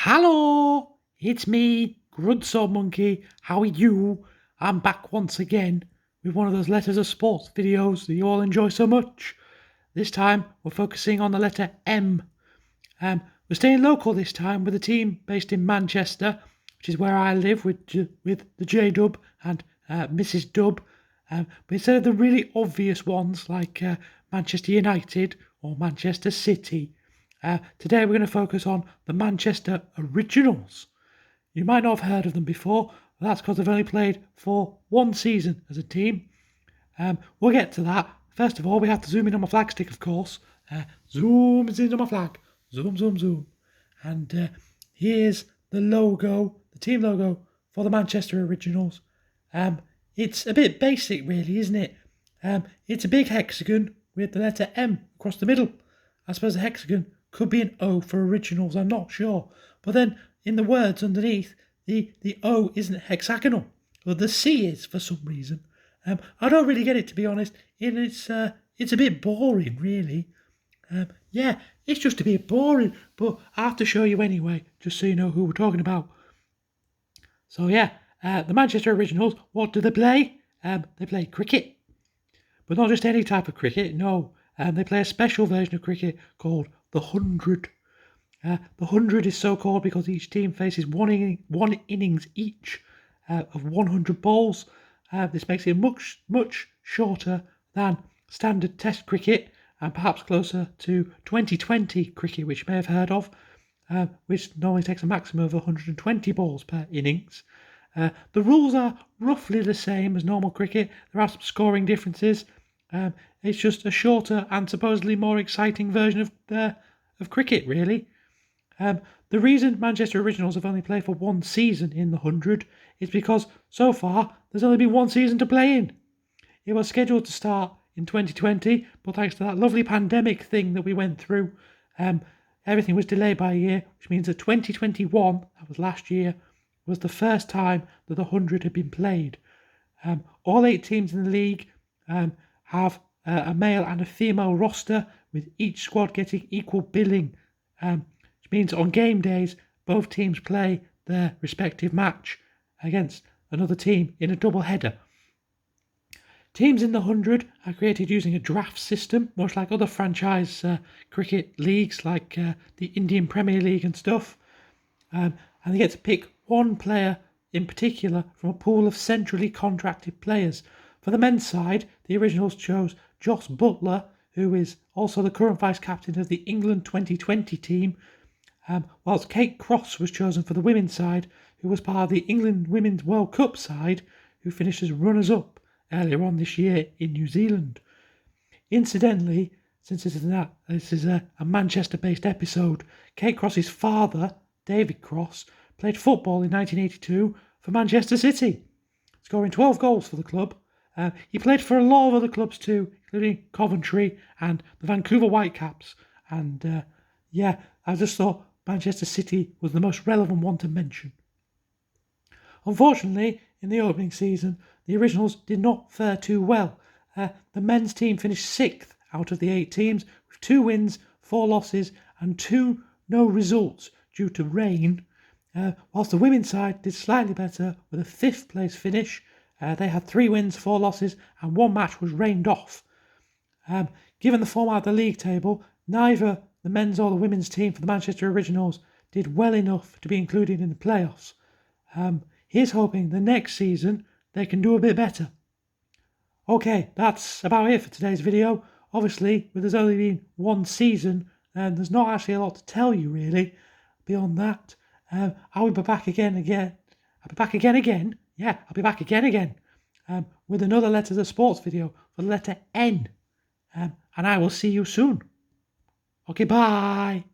Hello, it's me, Grunso Monkey. How are you? I'm back once again with one of those letters of sports videos that you all enjoy so much. This time we're focusing on the letter M. We're staying local this time with a team based in Manchester, which is where I live with the JDub and Mrs. Dub. But instead of the really obvious ones like Manchester United or Manchester City, today we're going to focus on the Manchester Originals. You might not have heard of them before, but that's because they've only played for one season as a team. We'll get to that. First of all, we have to zoom in on my flag stick, of course. Zoom in on my flag. Zoom, zoom, zoom. And here's the logo, the team logo for the Manchester Originals. It's a bit basic, really, isn't it? It's a big hexagon with the letter M across the middle. I suppose the hexagon could be an O for Originals, I'm not sure. But then in the words underneath, the O isn't hexagonal, or the C is for some reason. I don't really get it, to be honest. It's a bit boring, really. Yeah, it's just a bit boring, but I have to show you anyway, just so you know who we're talking about. So yeah, the Manchester Originals, what do they play? They play cricket. But not just any type of cricket, no. They play a special version of cricket called the 100. The 100 is so called because each team faces one innings each of 100 balls. This makes it much shorter than standard Test cricket and perhaps closer to 2020 cricket, which you may have heard of, which normally takes a maximum of 120 balls per innings. The rules are roughly the same as normal cricket. There are some scoring differences. It's just a shorter and supposedly more exciting version of cricket, really. The reason Manchester Originals have only played for one season in the 100 is because so far there's only been one season to play in. It was scheduled to start in 2020, but thanks to that lovely pandemic thing that we went through, everything was delayed by a year, which means that 2021, that was last year, was the first time that the 100 had been played. All 8 teams in the league have a male and a female roster, with each squad getting equal billing, which means on game days both teams play their respective match against another team in a double header. Teams in the 100 are created using a draft system, much like other franchise cricket leagues like the Indian Premier League and stuff. And they get to pick one player in particular from a pool of centrally contracted players. For the men's side, the Originals chose Joss Buttler, who is also the current vice-captain of the England 2020 team, whilst Kate Cross was chosen for the women's side, who was part of the England Women's World Cup side, who finished as runners-up earlier on this year in New Zealand. Incidentally, since this is a Manchester-based episode, Kate Cross's father, David Cross, played football in 1982 for Manchester City, scoring 12 goals for the club. He played for a lot of other clubs too, including Coventry and the Vancouver Whitecaps. And I just thought Manchester City was the most relevant one to mention. Unfortunately, in the opening season, the Originals did not fare too well. The men's team finished 6th out of the 8 teams, with 2 wins, 4 losses, and 2 no results due to rain. Whilst the women's side did slightly better with a 5th place finish. They had 3 wins, 4 losses, and 1 match was rained off. Given the format of the league table, neither the men's or the women's team for the Manchester Originals did well enough to be included in the playoffs. Here's hoping the next season they can do a bit better. Okay, that's about it for today's video. Obviously, with there's only been one season, there's not actually a lot to tell you really. Beyond that, I will be back again. I'll be back again. Yeah, I'll be back again with another Letters of Sports video for the letter N. And I will see you soon. Okay, bye.